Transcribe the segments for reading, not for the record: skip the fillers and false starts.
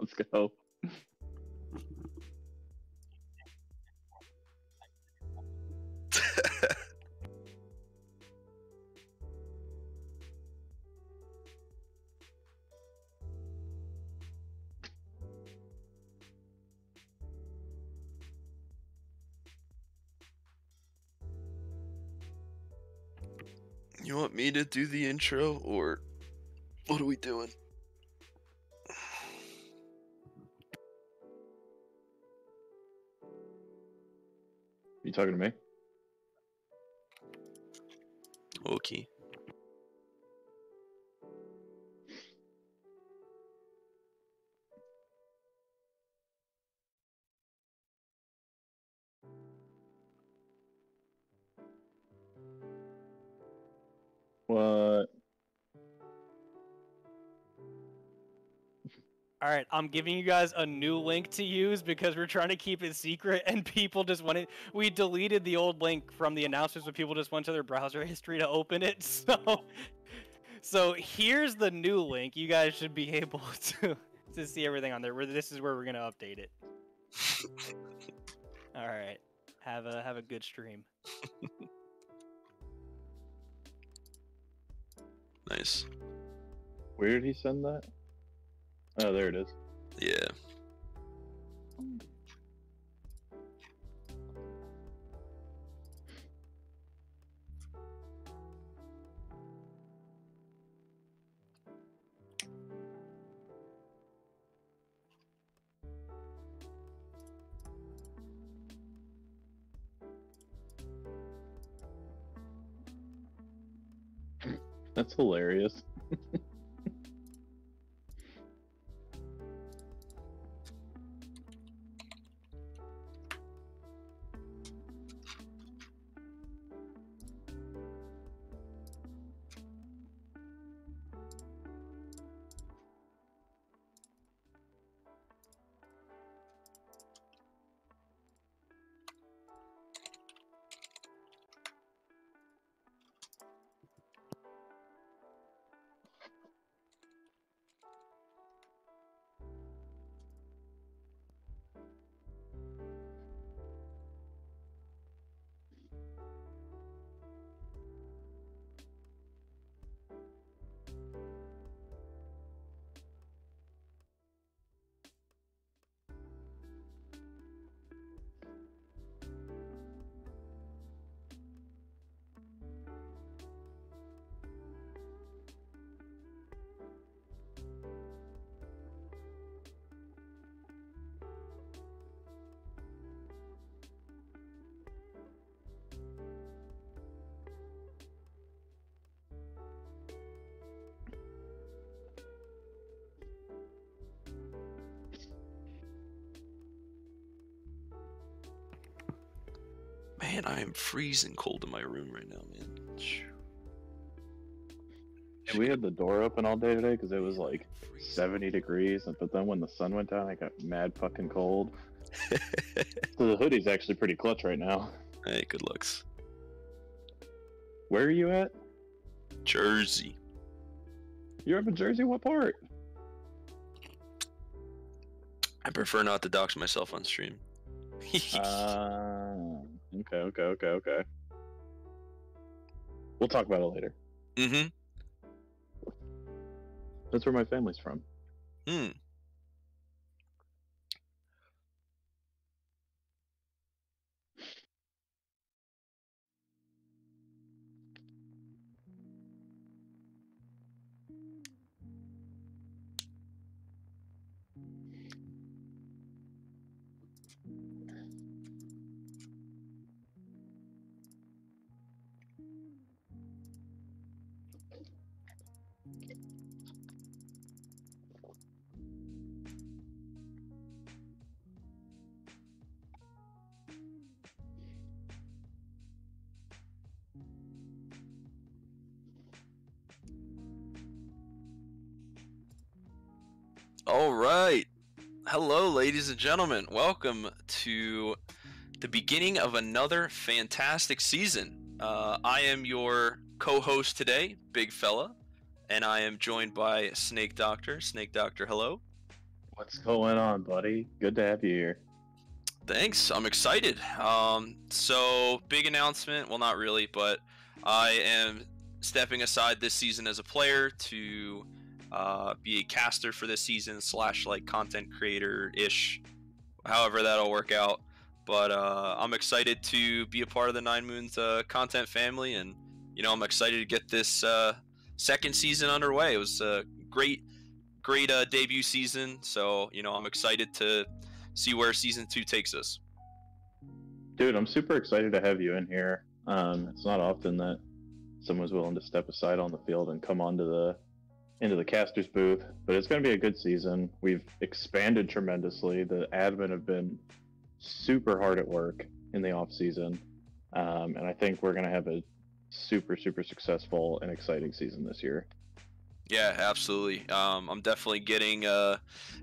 Let's go. You want me to do the intro, or what are we doing? You talking to me? Okay. What? All right, I'm giving you guys a new link to use because we're trying to keep it secret, and people just wanted. We deleted the old link from the announcements, but people just went to their browser history to open it. So here's the new link. You guys should be able to see everything on there. This is where we're gonna update it. All right, have a good stream. Nice. Where did he send that? Oh, there it is. Yeah. That's hilarious. Man, I am freezing cold in my room right now, man. And we had the door open all day today because it was like 70 degrees, but then when the sun went down, I got mad fucking cold. So the hoodie's actually pretty clutch right now. Hey, good looks. Where are you at? Jersey. You're up in Jersey? What part? I prefer not to dox myself on stream. Okay. We'll talk about it later. Mm-hmm. That's where my family's from. Hmm. All right. Hello, ladies and gentlemen. Welcome to the beginning of another fantastic season. I am your co-host today, Big Fella, and I am joined by Snake Doctor. Snake Doctor, hello. What's going on, buddy? Good to have you here. Thanks. I'm excited. So big announcement. Well, not really, but I am stepping aside this season as a player to be a caster for this season slash like content creator ish, however that'll work out. But I'm excited to be a part of the 9MOONS content family, and I'm excited to get this second season underway. It was a great debut season, so I'm excited to see where season 2 takes us. Dude, I'm super excited to have you in here. It's not often that someone's willing to step aside on the field and come onto into the caster's booth, but it's going to be a good season. We've expanded tremendously. The admin have been super hard at work in the off season, and I think we're going to have a super successful and exciting season this year. Yeah, absolutely. I'm definitely getting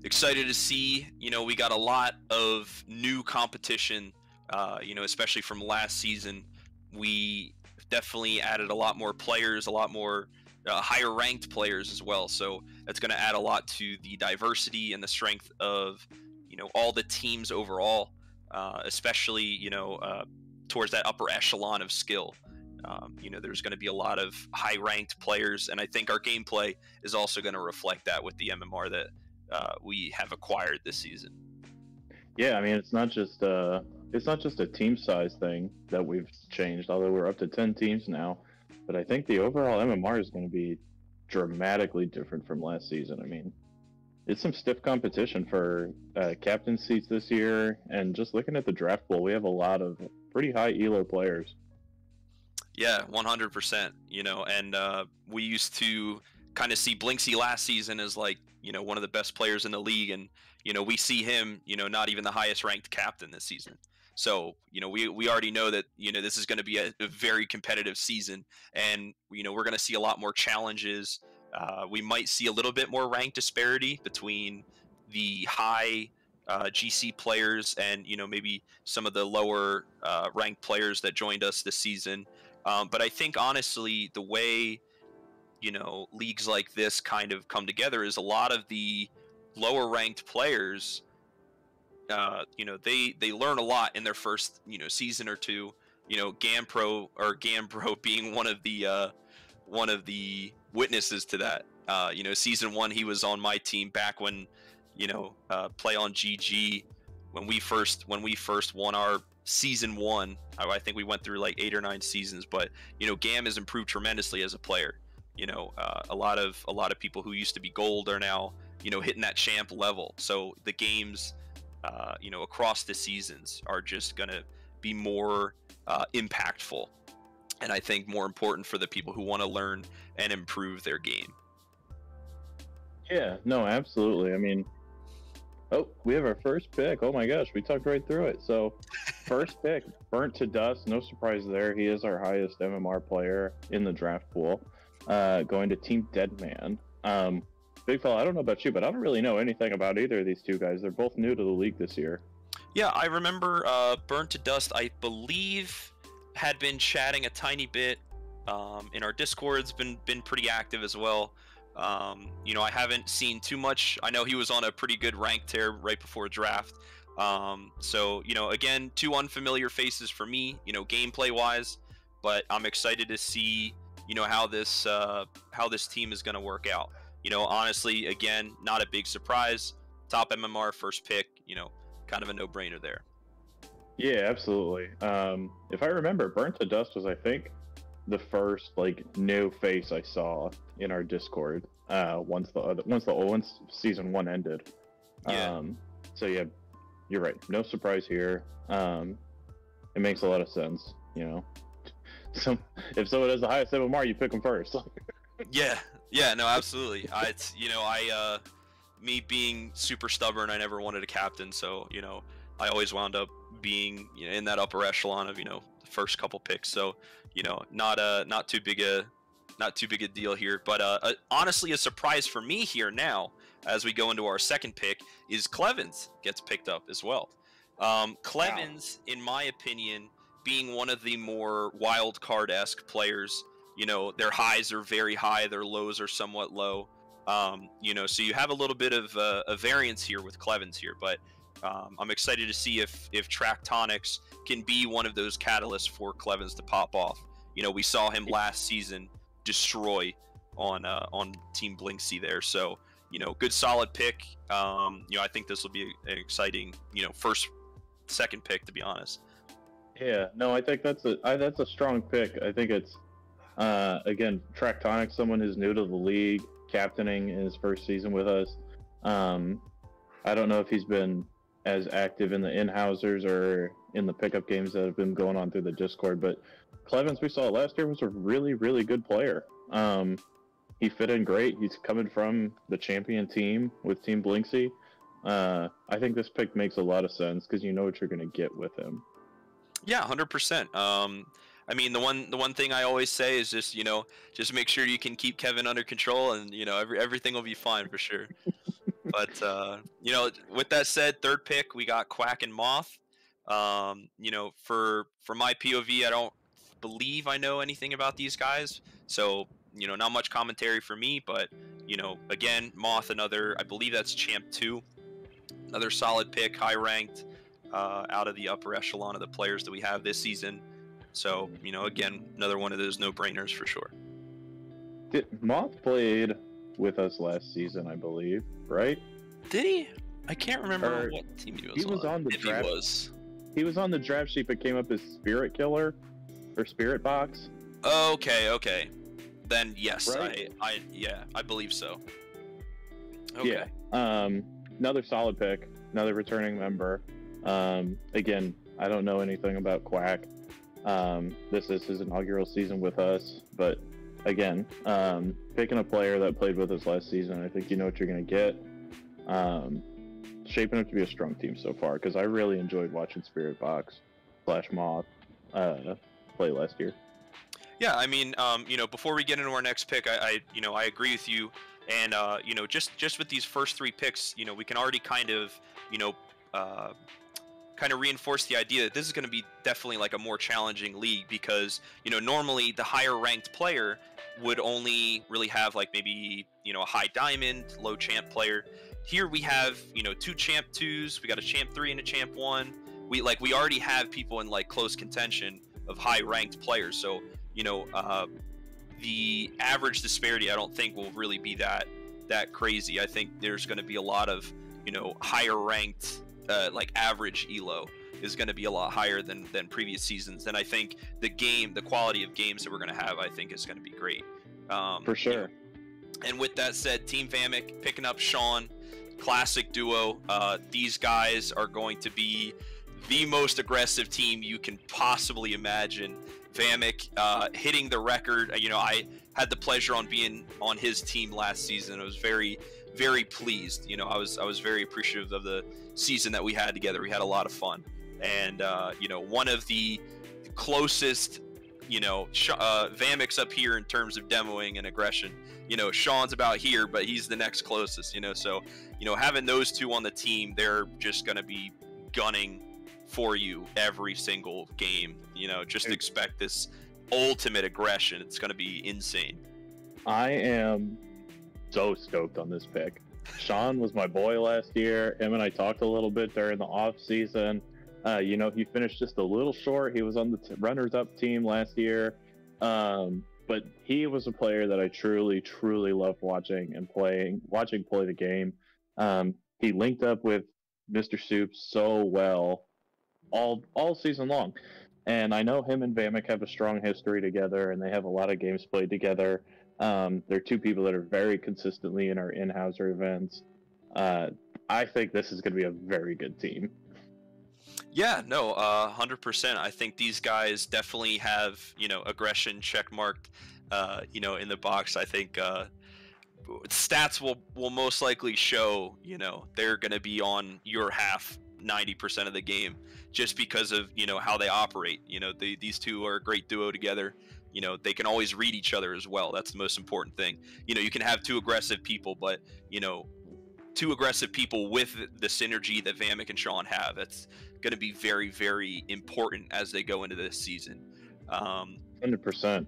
excited to see. We got a lot of new competition. Especially from last season, we definitely added a lot more players, a lot more higher ranked players as well. So that's going to add a lot to the diversity and the strength of all the teams overall, especially towards that upper echelon of skill. There's going to be a lot of high-ranked players, and I think our gameplay is also going to reflect that with the MMR that we have acquired this season. Yeah, I mean, it's not just a team size thing that we've changed, although we're up to 10 teams now. But I think the overall MMR is going to be dramatically different from last season. I mean, it's some stiff competition for captain seats this year, and just looking at the draft pool, we have a lot of pretty high elo players. Yeah, 100%. And we used to kind of see Blinksy last season as like, one of the best players in the league. And, we see him, not even the highest ranked captain this season. So, we already know that, this is going to be a very competitive season. And, we're going to see a lot more challenges. We might see a little bit more rank disparity between the high GC players and, maybe some of the lower ranked players that joined us this season. But I think honestly, the way leagues like this kind of come together is a lot of the lower ranked players. They learn a lot in their first season or two. Gambro being one of the witnesses to that. Season 1 he was on my team back when play on GG when we first won our season 1. I think we went through like 8 or 9 seasons, but Gam has improved tremendously as a player. A lot of people who used to be gold are now hitting that champ level. So the games across the seasons are just gonna be more impactful, and I think more important for the people who want to learn and improve their game. Yeah, no, absolutely. I mean, oh, we have our first pick. Oh my gosh, we talked right through it. So, first pick, Burnt to Dust. No surprise there. He is our highest MMR player in the draft pool. Going to Team Deadman. Big fella, I don't know about you, but I don't really know anything about either of these two guys. They're both new to the league this year. Yeah, I remember Burnt to Dust, I believe, had been chatting a tiny bit in our Discord's been pretty active as well. I haven't seen too much. I know he was on a pretty good rank tear right before draft. So again, 2 unfamiliar faces for me, gameplay wise, but I'm excited to see, how this team is going to work out. Honestly, again, not a big surprise. Top MMR first pick, kind of a no-brainer there. Yeah, absolutely. If I remember, Burnt to Dust was, I think, the first new face I saw in our Discord once season 1 ended. Yeah. So yeah, you're right. No surprise here. It makes a lot of sense. If someone has the highest MMR, you pick them first. Yeah, no, absolutely. Me being super stubborn, I never wanted a captain, so I always wound up being in that upper echelon of the first couple picks. So not too big a deal here. But honestly, a surprise for me here now as we go into our second pick is Clevens gets picked up as well. Clevens, in my opinion, being one of the more wild card-esque players. Their highs are very high, their lows are somewhat low. So you have a little bit of a variance here with Clevens here, but I'm excited to see if Tractonics can be one of those catalysts for Clevens to pop off. We saw him last season destroy on Team Blinksy there, so good solid pick. I think this will be an exciting second pick, to be honest. Yeah, no, I think that's a strong pick. I think it's again, Tractonic, someone who's new to the league, captaining in his first season with us. I don't know if he's been as active in the in-housers or in the pickup games that have been going on through the Discord, but Clevens, we saw last year, was a really, really good player. He fit in great. He's coming from the champion team with Team Blinksy. I think this pick makes a lot of sense because you know what you're going to get with him. Yeah, 100%. I mean, the one thing I always say is just make sure you can keep Kevin under control, and everything will be fine for sure. But with that said, third pick we got Quack and Moth. For my POV, I don't believe I know anything about these guys, so not much commentary for me. But again, Moth, another, I believe that's Champ 2, another solid pick, high ranked, out of the upper echelon of the players that we have this season. So again, another one of those no-brainers for sure. Moth played with us last season, I believe, right? Did he? I can't remember what team he was on. He was on the draft. He was on the draft sheet, but came up as Spirit Killer or Spirit Box. Okay. Then yes, right? I believe so. Okay. Yeah. Another solid pick, another returning member. Again, I don't know anything about Quack. This is his inaugural season with us, but again, picking a player that played with us last season, I think you know what you're going to get. Shaping up to be a strong team so far, because I really enjoyed watching Spirit Box / Moth play last year. Yeah, I mean, before we get into our next pick, I agree with you, and just with these first three picks, we can already kind of reinforce the idea that this is going to be definitely like a more challenging league, because normally the higher ranked player would only really have like maybe a high diamond, low champ player. Here we have two champ 2s, we got a champ 3 and a champ 1. We already have people in like close contention of high ranked players, so the average disparity I don't think will really be that crazy. I think there's going to be a lot of higher ranked average elo is going to be a lot higher than previous seasons, and I think the quality of games that we're going to have, I think, is going to be great. For sure. And with that said, Team Vamic picking up Sean, classic duo. These guys are going to be the most aggressive team you can possibly imagine. Vamic hitting the record. I had the pleasure on being on his team last season. I was very, very pleased. I was very appreciative of the season that we had together. We had a lot of fun, and one of the closest. Vamic's up here in terms of demoing and aggression. Sean's about here, but he's the next closest. So having those two on the team, they're just gonna be gunning for you every single game. Just expect this ultimate aggression. It's gonna be insane. I am so stoked on this pick. Sean was my boy last year. Him and I talked a little bit during the off season. He finished just a little short. He was on the runners-up team last year, but he was a player that I truly, truly loved watching play the game. He linked up with Mr. Soup so well all season long, and I know him and Vamic have a strong history together, and they have a lot of games played together. They're two people that are very consistently in our in-houser events. I think this is going to be a very good team. Yeah, no, 100%. I think these guys definitely have, aggression checkmarked, in the box. I think stats will most likely show, they're going to be on your half 90% of the game, just because of, how they operate. These two are a great duo together. They can always read each other as well. That's the most important thing. You can have two aggressive people, but, two aggressive people with the synergy that Vamic and Sean have. That's going to be very, very important as they go into this season. 100%.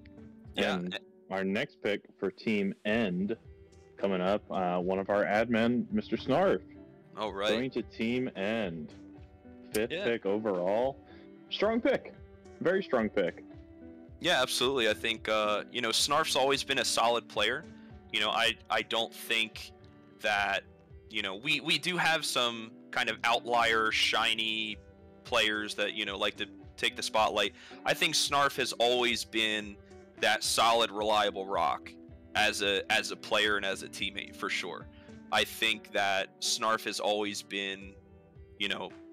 Yeah. And our next pick for Team End coming up, one of our admin, Mr. Snarf, All right. going to Team End. 5th Yeah. pick overall. Strong pick. Very strong pick. Yeah, absolutely. I think Snarf's always been a solid player. I don't think that we do have some kind of outlier shiny players that like to take the spotlight. I think Snarf has always been that solid, reliable rock as a player and as a teammate for sure. I think that Snarf has always been,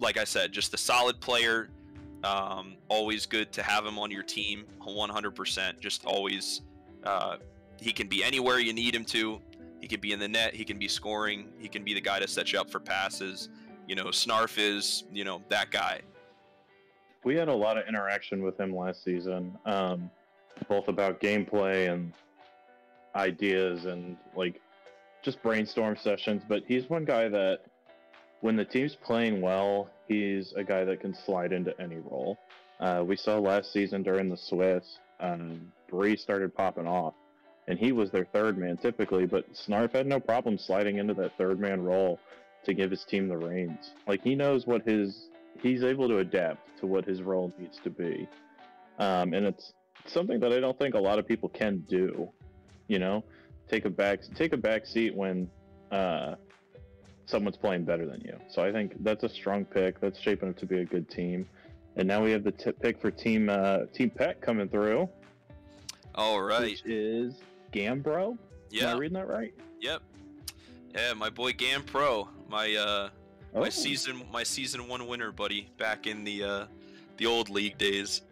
like I said, just a solid player. Always good to have him on your team, 100%. Just always, he can be anywhere you need him to. He can be in the net. He can be scoring. He can be the guy to set you up for passes. Snarf is, that guy. We had a lot of interaction with him last season, both about gameplay and ideas and just brainstorm sessions. But he's one guy that, when the team's playing well, he's a guy that can slide into any role. We saw last season during the Swiss, Bree started popping off, and he was their third man typically, but Snarf had no problem sliding into that third man role to give his team the reins. He knows what he's able to adapt to what his role needs to be. And it's something that I don't think a lot of people can do, take a back seat when someone's playing better than you. So I think that's a strong pick. That's shaping up to be a good team. And now we have the pick for Team Pet coming through. All right. Which is Gambro. Yeah. Am I reading that right? Yep. Yeah, my boy Gam Pro, my season 1 winner, buddy, back in the old league days.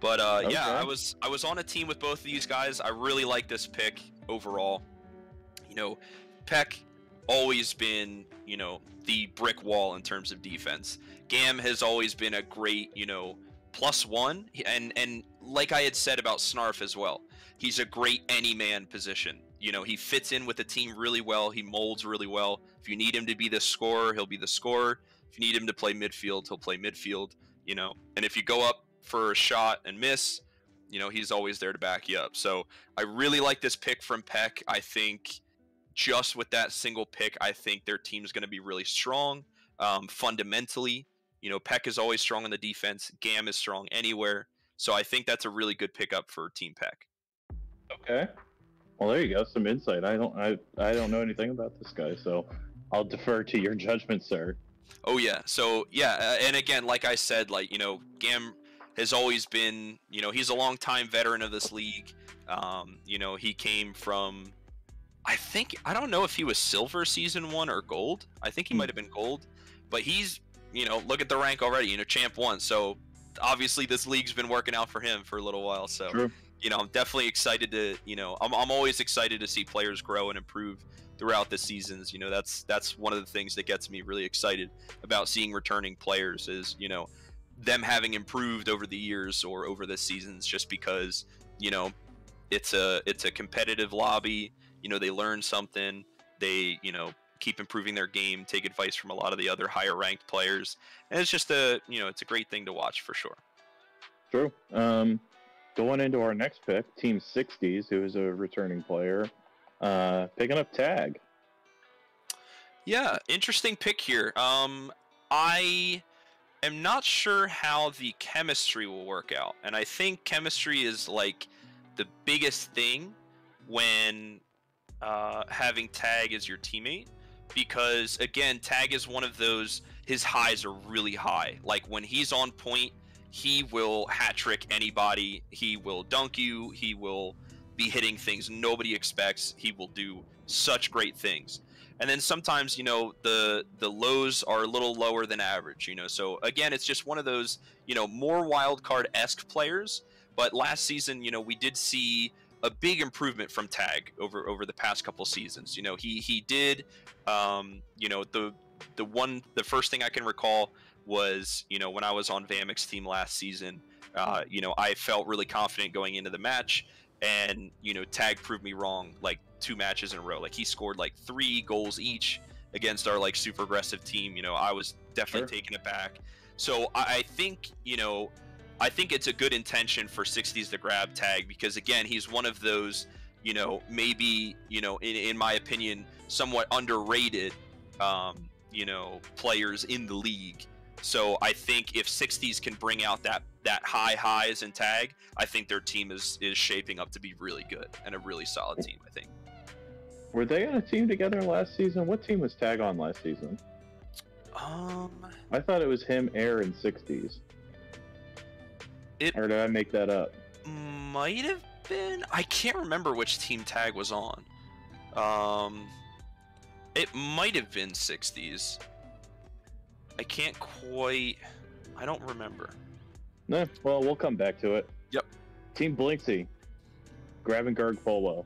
But Okay. yeah, I was on a team with both of these guys. I really like this pick overall. Peck always been, the brick wall in terms of defense. Gam has always been a great, +1, and like I had said about Snarf as well, he's a great any man position. He fits in with the team really well. He molds really well. If you need him to be the scorer, he'll be the scorer. If you need him to play midfield, he'll play midfield. And if you go up for a shot and miss, he's always there to back you up. So I really like this pick from Peck. I think just with that single pick, I think their team's going to be really strong. Fundamentally, Peck is always strong on the defense. Gam is strong anywhere. So I think that's a really good pickup for Team Peck. Okay. Well, there you go. Some insight. I don't know anything about this guy, so I'll defer to your judgment, sir. Oh yeah. So yeah, and again, like I said, Gam has always been, he's a long-time veteran of this league. He came from, I don't know if he was silver season 1 or gold. I think he might have been gold, but he's, look at the rank already, champ 1. So obviously this league's been working out for him for a little while. So, True. I'm definitely excited to, I'm always excited to see players grow and improve throughout the seasons. That's one of the things that gets me really excited about seeing returning players is, them having improved over the years or over the seasons, just because, it's a competitive lobby. They learn something, they, keep improving their game, take advice from a lot of the other higher ranked players. And it's just it's a great thing to watch for sure. True. Going into our next pick, Team 60s, who is a returning player, picking up Tag. Yeah, interesting pick here. I am not sure how the chemistry will work out. And I think chemistry is the biggest thing when having Tag as your teammate, because again, Tag is one of those, his highs are really high. When he's on point, he will hat trick anybody, he will dunk you, he will be hitting things nobody expects, he will do such great things. And then sometimes, the lows are a little lower than average, so again, it's just one of those, more wild card-esque players. But last season, we did see a big improvement from Tag over the past couple seasons. He did, the first thing I can recall was, when I was on Vamek's team last season, I felt really confident going into the match, and, Tag proved me wrong 2 matches in a row. He scored 3 goals each against our super aggressive team. I was definitely taken aback. So I think, I think it's a good intention for 60s to grab Tag, because again, he's one of those, maybe, in my opinion, somewhat underrated, players in the league. So I think if 60s can bring out that high highs and tag, I think their team is shaping up to be really good and a really solid team, I think. Were they on a team together last season? What team was Tag on last season? I thought it was him, Air, and 60s. Or did I make that up? Might have been. I can't remember which team Tag was on. It might have been 60s. I can't quite. I don't remember. No, well, we'll come back to it. Yep. Team Blinksy. Grabbing Gerg Polo.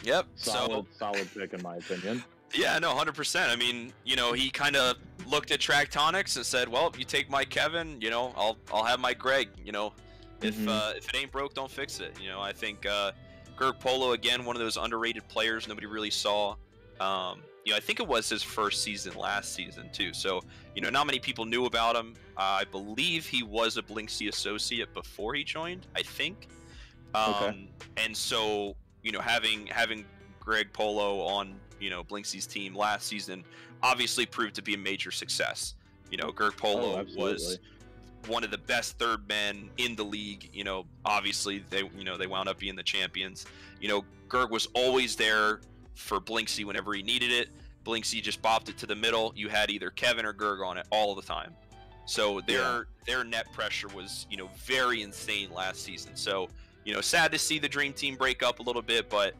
Yep. Solid pick, in my opinion. Yeah, no, 100%. I mean, he kind of looked at Tractonics and said, "Well, you take my Kevin, I'll have my Greg. If it ain't broke, don't fix it." I think Gerg Polo, again, one of those underrated players nobody really saw. I think it was his first season last season too. So, not many people knew about him. I believe he was a Blinksy associate before he joined, I think. Okay. And so, having Greg Polo on, Blinksy's team last season obviously proved to be a major success. Gerg Polo was one of the best third men in the league. Obviously they wound up being the champions. Gerg was always there for Blinksy whenever he needed it. Blinksy just bopped it to the middle. You had either Kevin or Gerg on it all the time. So their net pressure was, very insane last season. So, sad to see the Dream Team break up a little bit, but,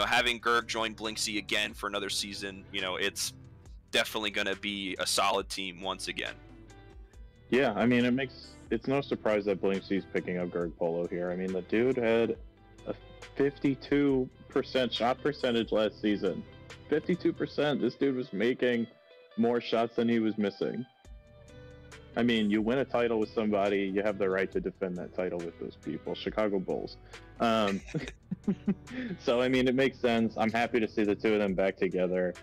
having Gerg join Blinksy again for another season, it's definitely going to be a solid team once again. Yeah, I mean, it's no surprise that Blinksy's picking up Gerg Polo here. I mean, the dude had a 52% shot percentage last season. 52%. This dude was making more shots than he was missing. I mean, you win a title with somebody, you have the right to defend that title with those people. Chicago Bulls. So, I mean, it makes sense. I'm happy to see the two of them back together.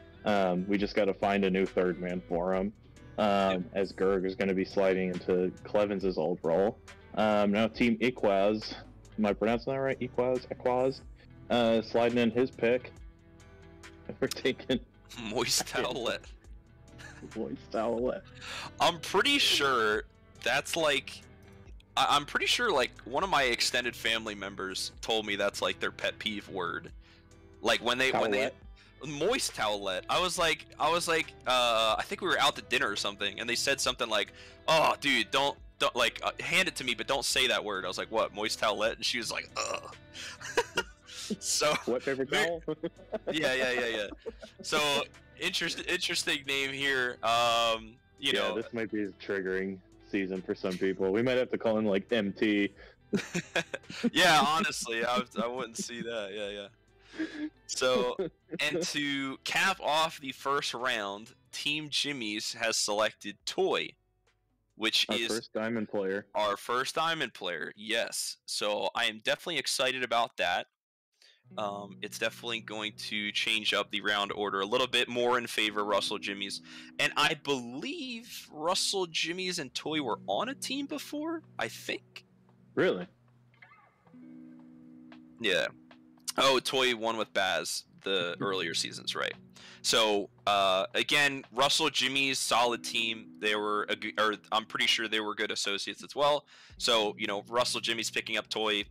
We just got to find a new third man for him, as Gerg is going to be sliding into Clevens' old role. Now, Team Equaz. Am I pronouncing that right? Equaz? Sliding in his pick. We're taking Moist Towelette. Moist Towelette. I'm pretty sure that's like, I'm pretty sure like one of my extended family members told me that's like their pet peeve word. Like when they Moist Towelette. I was like, I think we were out to dinner or something, and they said something like, "Oh, dude, don't like hand it to me, but don't say that word." I was like, "What, Moist Towelette?" And she was like, "Ugh." So what paper towel? yeah. So interesting name here. This might be a triggering season for some people. We might have to call him like MT. Yeah, honestly, I wouldn't see that. Yeah. So, and to cap off the first round, Team Jimmy's has selected Toy, which is our first diamond player. Yes. So I am definitely excited about that. It's definitely going to change up the round order a little bit more in favor of Russell Jimmy's. And I believe Russell Jimmy's and Toy were on a team before, I think. Really? Yeah. Oh, Toy won with Baz the earlier seasons, right? So, again, Russell Jimmy's solid team. They were, I'm pretty sure they were good associates as well. So, Russell Jimmy's picking up Toy,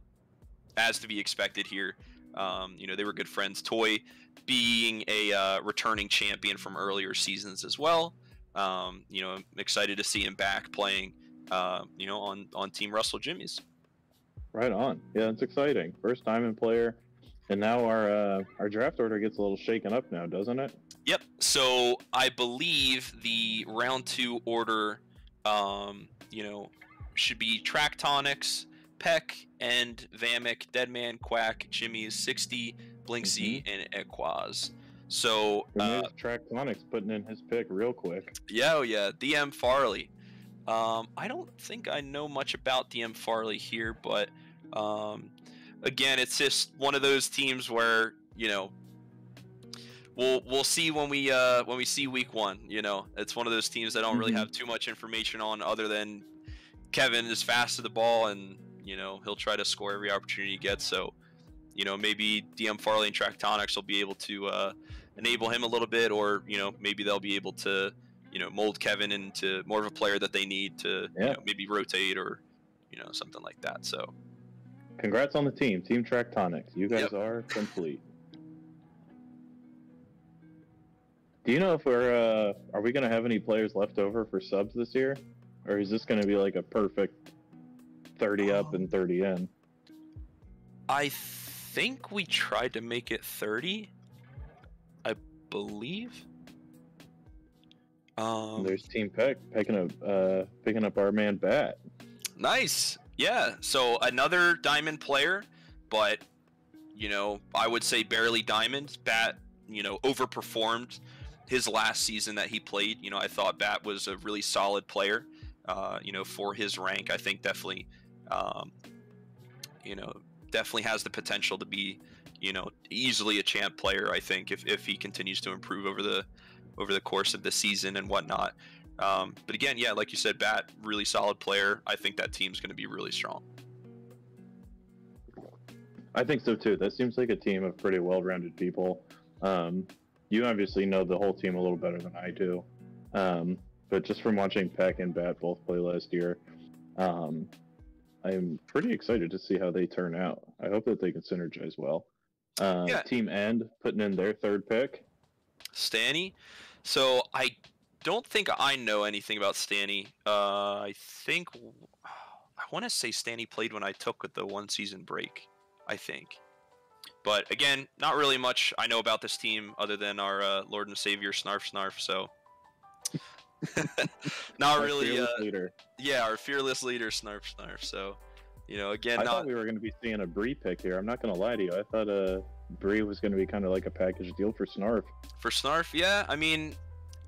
as to be expected here. They were good friends. Toy being a returning champion from earlier seasons as well. I'm excited to see him back playing, on Team Russell Jimmy's. Right on. Yeah, it's exciting. First diamond player. And now our draft order gets a little shaken up now, doesn't it? Yep. So I believe the round 2 order, should be Tractonics, Peck, and Vamek, Deadman, Quack, Jimmy's, 60, Blinksy, and Equaz. So Tractonics putting in his pick real quick. Yeah, DM Farley. I don't think I know much about DM Farley here, but again, it's just one of those teams where we'll see when we see week 1. It's one of those teams that don't really have too much information on, other than Kevin is fast to the ball and he'll try to score every opportunity he gets. So maybe DM Farley and Tractonics will be able to enable him a little bit, or maybe they'll be able to mold Kevin into more of a player that they need to maybe rotate or something like that. So congrats on the team Tractonics. You guys are complete. Do you know if are we going to have any players left over for subs this year? Or is this going to be like a perfect 30 up and 30 in? I think we tried to make it 30, I believe. There's Team Peck picking up our man Bat. Nice. Yeah, so another diamond player, but I would say barely diamond. Bat, overperformed his last season that he played. I thought Bat was a really solid player, for his rank. I think definitely, definitely has the potential to be, easily a champ player. I think if he continues to improve over the course of the season and whatnot. But again, yeah, like you said, Bat, really solid player. I think that team's going to be really strong. I think so too. That seems like a team of pretty well-rounded people. You obviously know the whole team a little better than I do. But just from watching Peck and Bat both play last year, I'm pretty excited to see how they turn out. I hope that they can synergize well. Team End putting in their third pick. Stanny. So I don't think I know anything about Stanny. I want to say Stanny played when I took the 1 season break, I think. But again, not really much I know about this team other than our Lord and Savior Snarf Snarf. So not really. Leader. Yeah, our fearless leader Snarf Snarf. So again, I thought we were going to be seeing a Bree pick here. I'm not going to lie to you. I thought Bree was going to be kind of like a package deal for Snarf. For Snarf, yeah. I mean,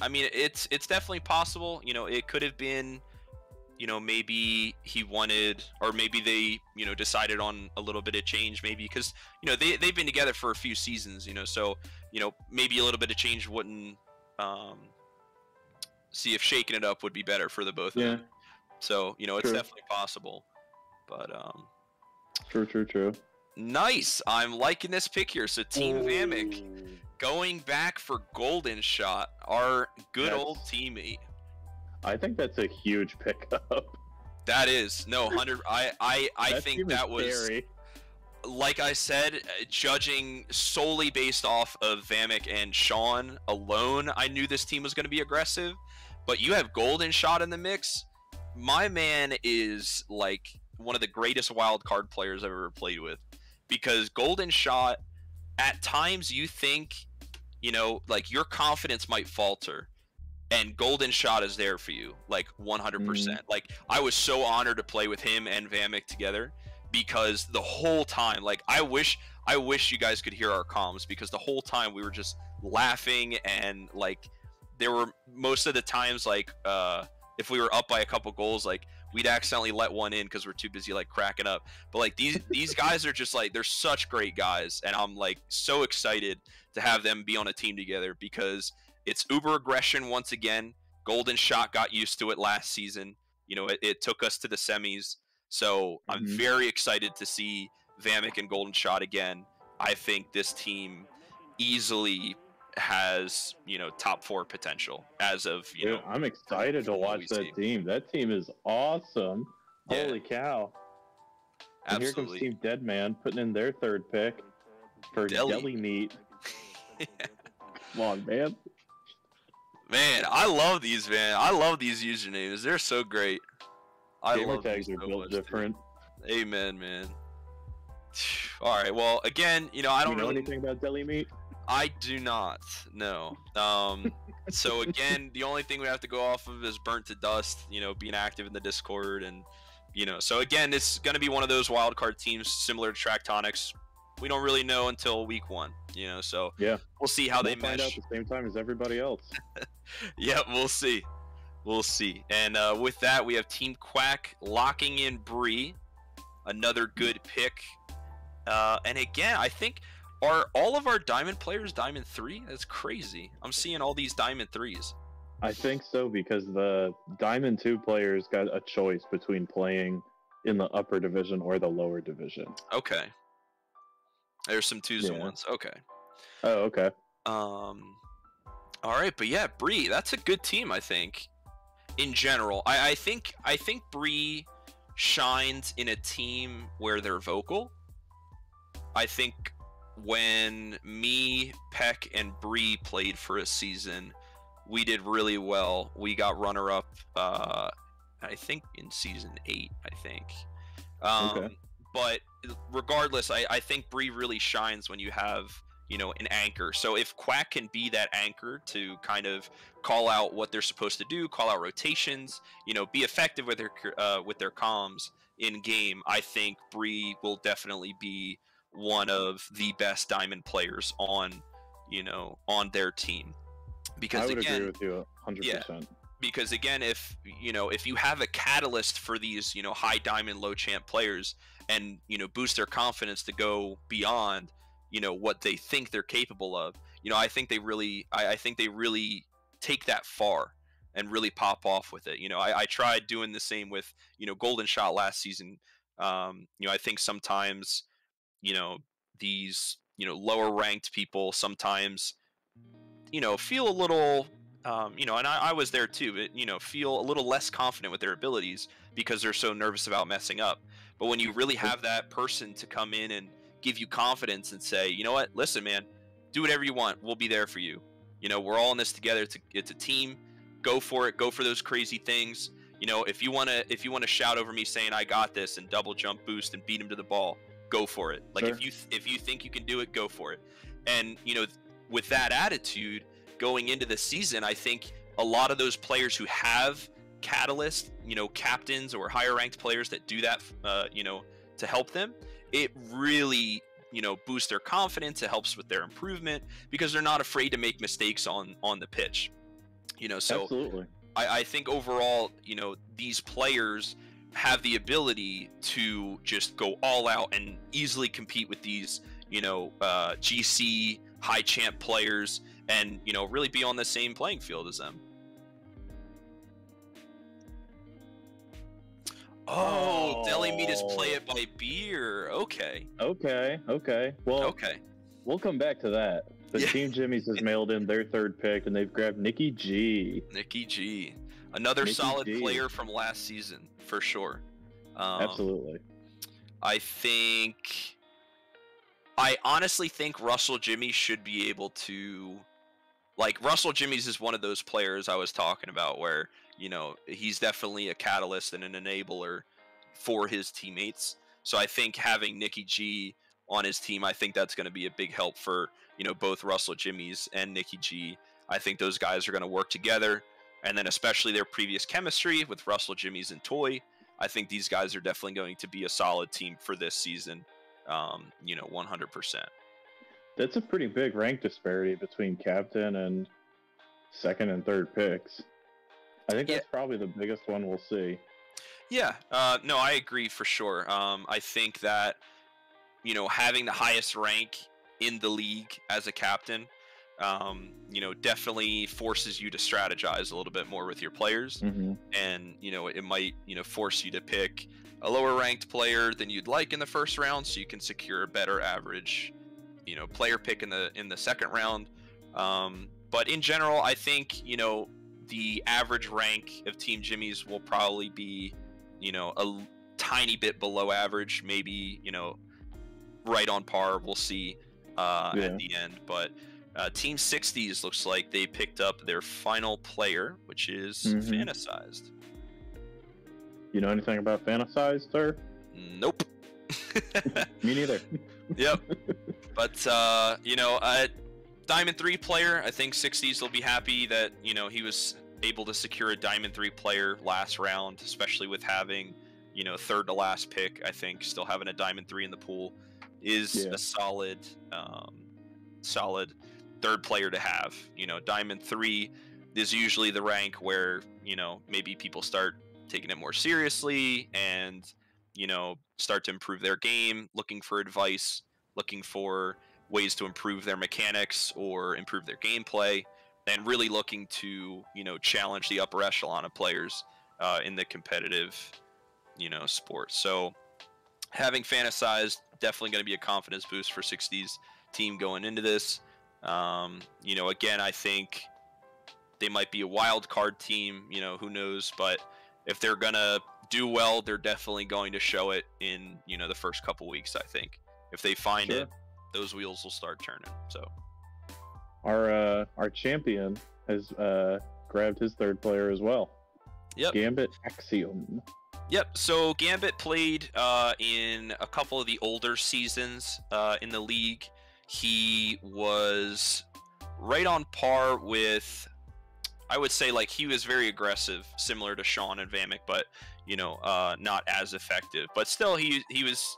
it's definitely possible. It could have been, maybe he wanted, or maybe they, decided on a little bit of change, maybe because they've been together for a few seasons, so maybe a little bit of change wouldn't see if shaking it up would be better for the both of them. So it's definitely possible. But True. Nice. I'm liking this pick here. So Team Vamic going back for Golden Shot, our good old teammate. I think that's a huge pickup. That is. No, 100. I think that was scary. Like I said, judging solely based off of Vamic and Sean alone, I knew this team was going to be aggressive. But you have Golden Shot in the mix. My man is like one of the greatest wild card players I've ever played with, because Golden Shot, at times you think, like your confidence might falter, and Golden Shot is there for you, like 100%. Like I was so honored to play with him and Vamic together, because the whole time, like I wish you guys could hear our comms, because the whole time we were just laughing, and like there were most of the times like if we were up by a couple goals, like we'd accidentally let one in because we're too busy like cracking up. But like these guys are just like, they're such great guys, and I'm like so excited to have them be on a team together, because it's uber aggression once again. Golden Shot got used to it last season. It took us to the semis, so I'm very excited to see Vamic and Golden Shot again. I think this team easily has top 4 potential as of I'm excited to watch that team. That team is awesome. Yeah. Holy cow. And Absolutely. here comes Team Deadman putting in their third pick for deli meat. Yeah. Come on, man. Man, I love these, man. I love these usernames. They're so great. Gamer tags are built different. Amen, man. All right. Well, again, I don't know anything about deli meat. I do not. No. So again, the only thing we have to go off of is Burnt to Dust. Being active in the Discord, and So again, it's going to be one of those wild card teams similar to Tractonics. We don't really know until week 1. So yeah, we'll see how they find mesh. out at the same time as everybody else. Yeah, we'll see. And with that, we have Team Quack locking in Bree, another good pick. And again, I think, are all of our Diamond players Diamond 3? That's crazy. I'm seeing all these Diamond 3s. I think so, because the Diamond 2 players got a choice between playing in the upper division or the lower division. Okay. There's some 2s and Yeah. 1s. Okay. Oh, okay. All right, but yeah, Bree, that's a good team, I think. In general, I think Bree shines in a team where they're vocal. I think when me, Peck, and Bree played for a season, we did really well. We got runner-up, I think in season 8, I think. Okay. But regardless, I think Bree really shines when you have, you know, an anchor. So if Quack can be that anchor to kind of call out what they're supposed to do, call out rotations, you know, be effective with their comms in game, I think Bree will definitely be one of the best diamond players on, you know, on their team. Because I would again, agree with you 100%. because again, if you have a catalyst for these, you know, high diamond low champ players, and, you know, boost their confidence to go beyond, you know, what they think they're capable of, you know, I think they really take that far and really pop off with it. You know, I tried doing the same with, you know, Golden Shot last season. You know, I think sometimes, you know, these, you know, lower ranked people sometimes, you know, feel a little, you know, and I was there too, but, you know, feel a little less confident with their abilities because they're so nervous about messing up. But when you really have that person to come in and give you confidence and say, you know what, listen, man, do whatever you want. We'll be there for you. You know, we're all in this together. It's a team. Go for it. Go for those crazy things. You know, if you wanna shout over me saying I got this and double jump boost and beat him to the ball, go for it. Like Sure. if you think you can do it, go for it. And, you know, with that attitude going into the season, I think a lot of those players who have catalyst, you know, captains or higher ranked players that do that, you know, to help them, it really, you know, boosts their confidence. It helps with their improvement because they're not afraid to make mistakes on the pitch. You know, so Absolutely. I think overall, you know, these players have the ability to just go all out and easily compete with these, you know, GC high champ players, and, you know, really be on the same playing field as them. Oh, deli meat is play it by beer. Okay. Okay. Well, Okay. we'll come back to that. But Yeah. Team Jimmy's has mailed in their third pick, and they've grabbed Nikki G. Nikki G. Another Nikki solid G. player from last season, for sure. Absolutely. I honestly think Russell Jimmy should be able to, like, Russell Jimmy's is one of those players I was talking about where, you know, he's definitely a catalyst and an enabler for his teammates. So I think having Nikki G on his team, I think that's going to be a big help for, you know, both Russell Jimmy's and Nikki G. I think those guys are going to work together, and then especially their previous chemistry with Russell Jimmy's and Toy. I think these guys are definitely going to be a solid team for this season. You know, 100%. That's a pretty big rank disparity between captain and second and third picks. I think that's probably the biggest one we'll see. Yeah, no, I agree for sure. I think that, you know, having the highest rank in the league as a captain, you know, definitely forces you to strategize a little bit more with your players. Mm-hmm. And, you know, it might, you know, force you to pick a lower ranked player than you'd like in the first round, so you can secure a better average, you know, player pick in the second round. But in general, I think, you know, the average rank of Team Jimmy's will probably be, you know, a tiny bit below average, maybe, you know, right on par. We'll see at the end. But Team 60s looks like they picked up their final player, which is Fantasized. You know anything about Fantasized, sir? Nope. Me neither. Yep. But, you know, Diamond 3 player, I think 60s will be happy that, you know, he was able to secure a Diamond 3 player last round, especially with having, you know, third to last pick. I think still having a Diamond 3 in the pool is a solid third player to have. You know, Diamond 3 is usually the rank where, you know, maybe people start taking it more seriously and, you know, start to improve their game, looking for advice, looking for ways to improve their mechanics or improve their gameplay, and really looking to, you know, challenge the upper echelon of players in the competitive, you know, sport. So having fantasized, definitely going to be a confidence boost for 60's team going into this. You know, again, I think they might be a wild card team, you know, who knows, but if they're going to do well, they're definitely going to show it in, you know, the first couple weeks, I think. If they find it, those wheels will start turning. So our champion has grabbed his third player as well. Yep. Gambit Axiom. Yep, so Gambit played in a couple of the older seasons in the league. He was right on par with, I would say, like, he was very aggressive, similar to Sean and Vamek, but, you know, not as effective. But still, he was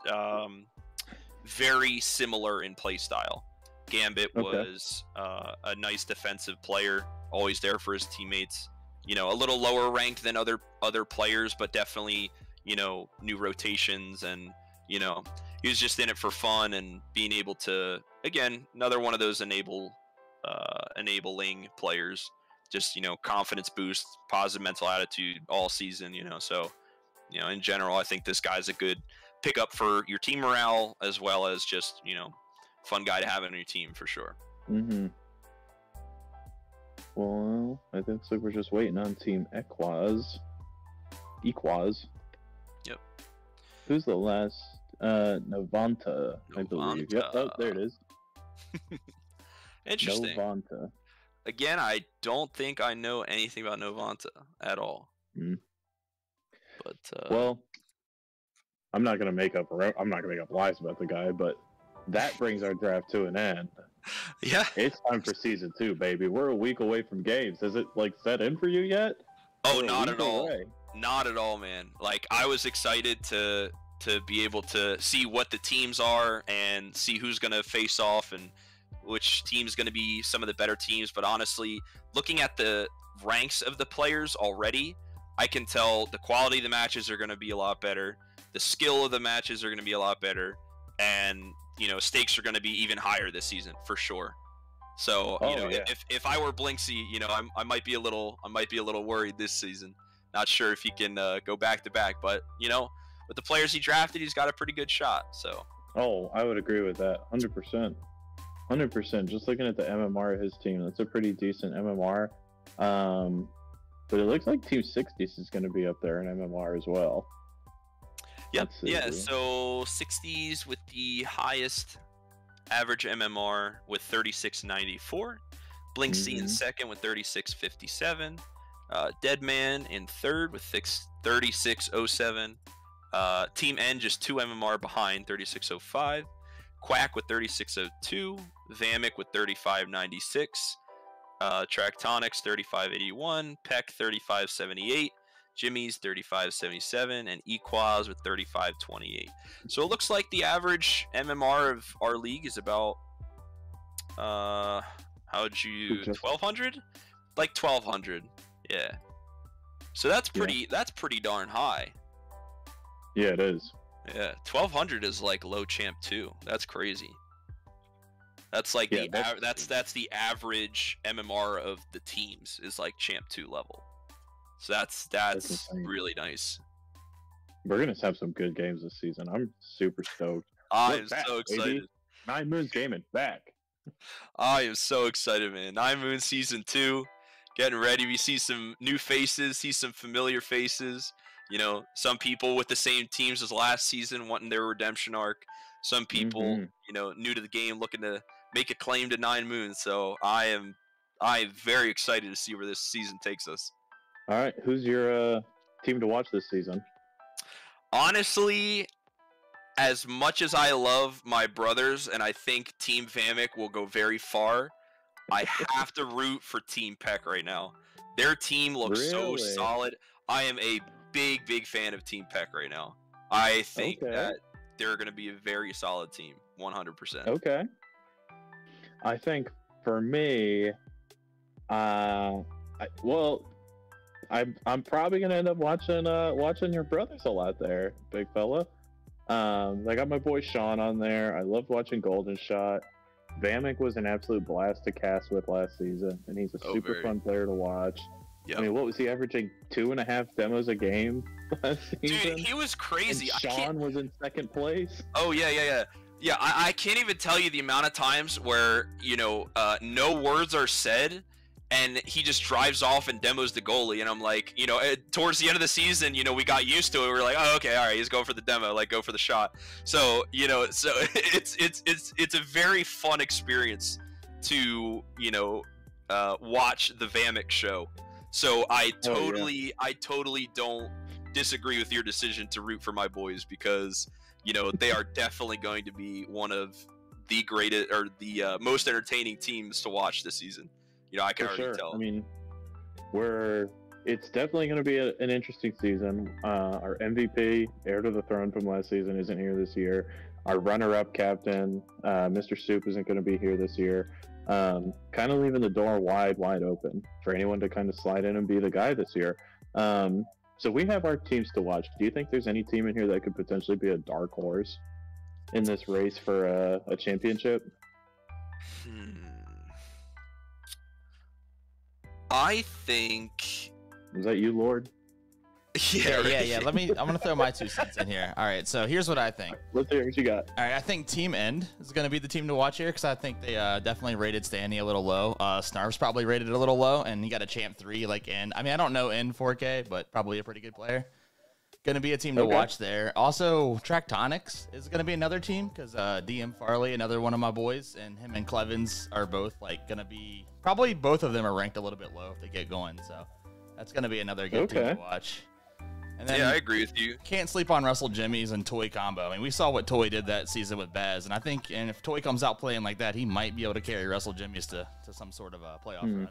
very similar in play style. Gambit was a nice defensive player, always there for his teammates. You know, a little lower ranked than other players, but definitely, you know, new rotations, and, you know, he was just in it for fun and being able to, again, another one of those enabling players. Just, you know, confidence boost, positive mental attitude all season, you know. So, you know, in general, I think this guy's a good pickup for your team morale, as well as just, you know, fun guy to have on your team for sure. Mm-hmm. Well, I think so. We're just waiting on Team Equaz. Yep. Who's the last? Novanta, I believe. Yep. Oh, there it is. Interesting. Novanta. Again, I don't think I know anything about Novanta at all. Mm. But well, I'm not gonna make up lies about the guy, but that brings our draft to an end. Yeah, it's time for season 2, baby. We're a week away from games. Has it like set in for you yet? Oh, not at all. Not at all, man. Like, I was excited to be able to see what the teams are and see who's gonna face off and which team's going to be some of the better teams. But honestly, looking at the ranks of the players already, I can tell the quality of the matches are going to be a lot better. The skill of the matches are going to be a lot better. And, you know, stakes are going to be even higher this season for sure. So, you know, if I were Blinksy, you know, I might be a little worried this season. Not sure if he can go back to back, but, you know, with the players he drafted, he's got a pretty good shot. So. Oh, I would agree with that. 100%. 100%. Just looking at the MMR of his team, that's a pretty decent MMR. But it looks like Team 60s is going to be up there in MMR as well. Yep. Yeah. So 60s with the highest average MMR with 3694. Blinksy in second with 3657. Deadman in third with 3607. Team N just 2 MMR behind, 3605. Quack with 3602, Vamek with 3596, Tractonics 3581, Peck 3578, Jimmy's 3577, and Equaz with 3528. So it looks like the average MMR of our league is about 1200? Like 1200. Yeah. So that's pretty darn high. Yeah, it is. Yeah, 1200 is like low champ 2. That's crazy. That's like that's the average MMR of the teams is like champ 2 level. So that's really nice. We're gonna have some good games this season. I'm super stoked. I'm so excited. 9MOONS gaming back. I am so excited, man. 9MOONS season 2, getting ready. We see some new faces, see some familiar faces. You know, some people with the same teams as last season wanting their redemption arc. Some people, you know, new to the game looking to make a claim to 9MOONS. So I am very excited to see where this season takes us. All right, who's your team to watch this season? Honestly, as much as I love my brothers, and I think Team Vamek will go very far, I have to root for Team Peck right now. Their team looks so solid. I am a big fan of Team Peck right now. I think that they're going to be a very solid team, 100%. Okay. I think for me, I'm probably going to end up watching your brothers a lot there, big fella. I got my boy Sean on there. I loved watching Golden Shot. Vamek was an absolute blast to cast with last season, and he's a super fun player to watch. Yeah. I mean, what was he averaging? 2.5 demos a game last season? Dude, he was crazy. And Sean was in second place. Oh yeah. Yeah, I can't even tell you the amount of times where no words are said, and he just drives off and demos the goalie, and I'm like, towards the end of the season, we got used to it. We're like, oh, okay, all right, he's going for the demo, like go for the shot. So so it's a very fun experience to watch the Vamek show. So I totally don't disagree with your decision to root for my boys, because they are definitely going to be one of the greatest or the most entertaining teams to watch this season. I can already tell. I mean, it's definitely going to be an interesting season. Our MVP, heir to the throne from last season, isn't here this year. Our runner-up captain, Mr. Soup, isn't going to be here this year. Kind of leaving the door wide open for anyone to kind of slide in and be the guy this year. So we have our teams to watch. Do you think there's any team in here that could potentially be a dark horse in this race for a championship? I think. Is that you, Lord? Yeah. I'm gonna throw my 2 cents in here. All right, so here's what I think. Let's hear what you got. All right, I think Team End is gonna be the team to watch here, because I think they definitely rated Stanley a little low. Snarf's probably rated a little low, and he got a champ 3 like End. I mean, I don't know End 4K, but probably a pretty good player. Gonna be a team to watch there. Also, Tractonics is gonna be another team, because DM Farley, another one of my boys, and him and Clevens are both like gonna be probably both of them are ranked a little bit low if they get going. So that's gonna be another good team to watch. And then, I agree with you. Can't sleep on Russell Jimmy's and Toy combo. I mean, we saw what Toy did that season with Baz, and I think, if Toy comes out playing like that, he might be able to carry Russell Jimmy's to some sort of a playoff run.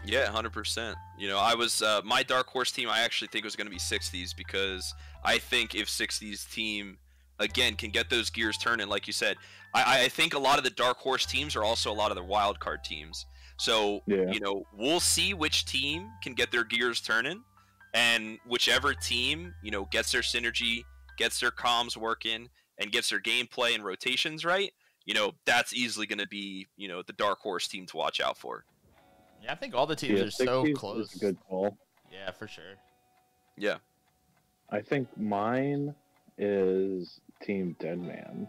Yeah, 100%. I was my dark horse team. I actually think was going to be 60s, because I think if 60s team again can get those gears turning, like you said, I think a lot of the dark horse teams are also a lot of the wild card teams. So we'll see which team can get their gears turning. And whichever team, gets their synergy, gets their comms working, and gets their gameplay and rotations right, that's easily going to be, the dark horse team to watch out for. Yeah, I think all the teams are so close. Is a good call. Yeah, for sure. Yeah. I think mine is Team Deadman.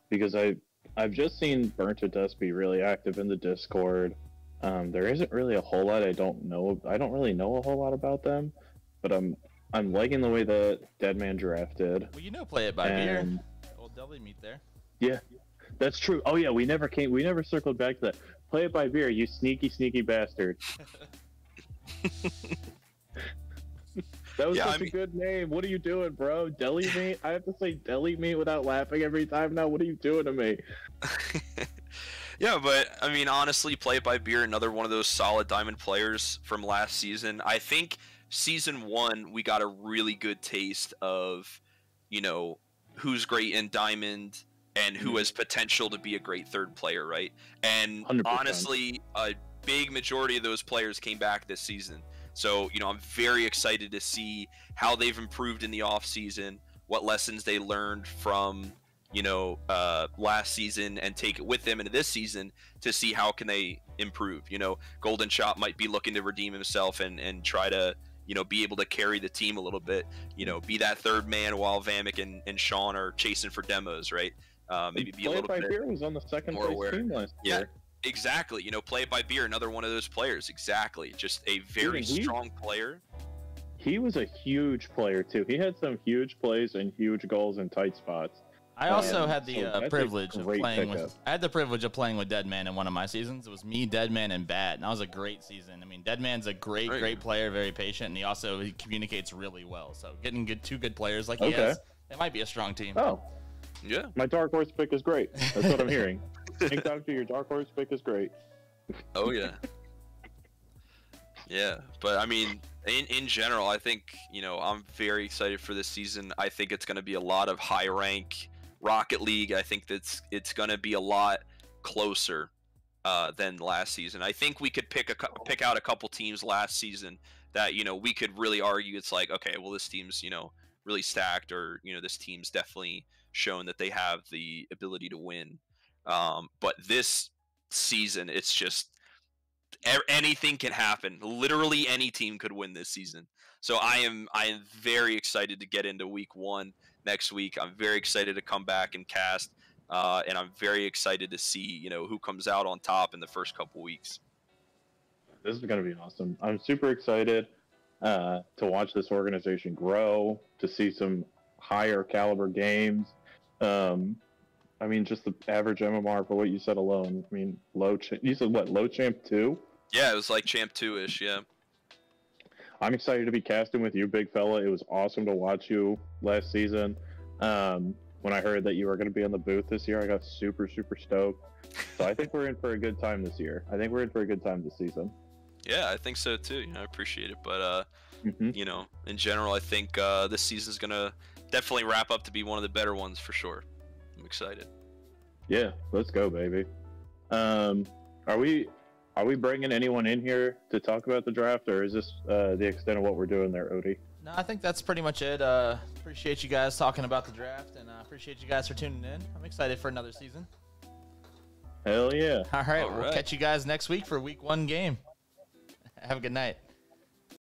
Because I've just seen Burnt to Dust be really active in the Discord. There isn't really a whole lot I don't really know a whole lot about them, but I'm liking the way that Deadman drafted. Well, play it by beer. Old deli meat there. Yeah, that's true. Oh yeah, we never circled back to that. Play it by beer, you sneaky bastard. That was such a good name. What are you doing, bro? Deli meat? I have to say deli meat without laughing every time now. What are you doing to me? Yeah, but I mean, honestly, Play It by Beer, another one of those solid Diamond players from last season. I think season 1 we got a really good taste of, who's great in Diamond and who has potential to be a great third player, right? And 100%. Honestly, a big majority of those players came back this season. So, I'm very excited to see how they've improved in the off season, what lessons they learned from last season, and take it with them into this season to see how can they improve. Golden Shot might be looking to redeem himself and try to be able to carry the team a little bit, be that third man while Vamek and Sean are chasing for demos, right? Maybe be a little bit. Beer was on the second place team last year. Exactly. Play It by Beer, another one of those players. Exactly. Just a very strong player. He was a huge player too. He had some huge plays and huge goals in tight spots. I also had the privilege of playing with Deadman in one of my seasons. It was me, Deadman, and Bat, and that was a great season. I mean, Deadman's a great player, very patient, and he communicates really well. So getting two good players like he has, it might be a strong team. Oh, yeah. My dark horse pick is great. That's what I'm hearing. Think Doctor, your dark horse pick is great. Oh yeah. Yeah, but I mean, in general, I think I'm very excited for this season. I think it's going to be a lot of high rank Rocket League. I think it's going to be a lot closer than last season. I think we could pick out a couple teams last season that we could really argue it's like, okay, well, this team's really stacked, or this team's definitely shown that they have the ability to win. But this season, it's just anything can happen. Literally any team could win this season. So I am very excited to get into week 1 next week. I'm very excited to come back and cast, and I'm very excited to see who comes out on top in the first couple weeks. This is going to be awesome. I'm super excited to watch this organization grow, to see some higher caliber games. I mean, just the average MMR for what you said alone. I mean, you said what, low champ 2? Yeah, it was like champ 2-ish, yeah. I'm excited to be casting with you, big fella. It was awesome to watch you last season. When I heard that you were going to be in the booth this year, I got super, super stoked. So I think we're in for a good time this year. I think we're in for a good time this season. Yeah, I think so too. I appreciate it. But, in general, I think this season's going to definitely wrap up to be one of the better ones for sure. I'm excited. Yeah, let's go, baby. Are we bringing anyone in here to talk about the draft, or is this the extent of what we're doing there, Odie? No, I think that's pretty much it. Appreciate you guys talking about the draft, and appreciate you guys for tuning in. I'm excited for another season. Hell yeah. All right, we'll catch you guys next week for week 1 game. Have a good night.